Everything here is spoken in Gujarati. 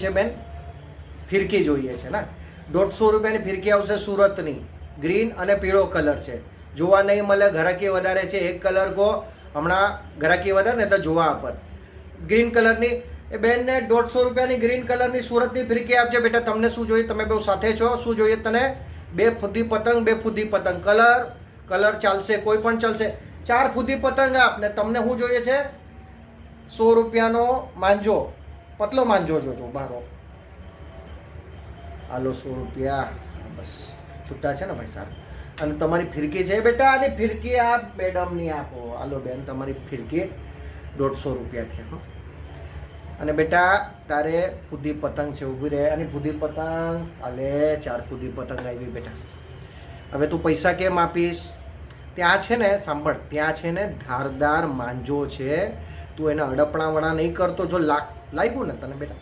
છે બેન? ફિરકી જોઈએ છે ને? 150 રૂપિયાની ફિરકી આવશે સુરતની, ગ્રીન અને પીળો કલર છે, જોવા નહીં મળે, ઘરાકી વધારે છે. એક કલર કો હમણાં ઘરાકી વધારે ને તો જોવા આપત. ગ્રીન કલરની એ બેનને 150 રૂપિયાની ગ્રીન કલરની સુરતની ફિરકી આપજે. બેટા તમને શું જોઈએ? તમે બહુ સાથે છો, શું જોઈએ તને? 2 ફૂદી પતંગ, 2 ફૂદી પતંગ, કલર ચાલશે, કોઈ પણ ચાલશે. 4 ફૂદી પતંગ આપને. તમને શું જોઈએ છે? 100 રૂપિયાનો માંજો, પતલો માંજો જોજો બારો. હાલો 100 રૂપિયા બસ છૂટા છે ને ભાઈ? સારું. અને તમારી ફિરકી છે બેટા, અને ફિરકી આપ મેડમની આપો. હાલો બેન, તમારી ફિરકી 150 રૂપિયા થયા. અને બેટા તારે ફૂદી પતંગ છે, ઊભી રહે. અને ફૂદી પતંગ હાલે 4 ફૂદી પતંગ આવી બેટા. હવે તું પૈસા કેમ આપીશ? ત્યાં છે ને, સાંભળ, ત્યાં છે ને ધારદાર માંજો છે, તું એને અડપણાવડા નહીં કરતો. જો લાગ્યું ને તને બેટા,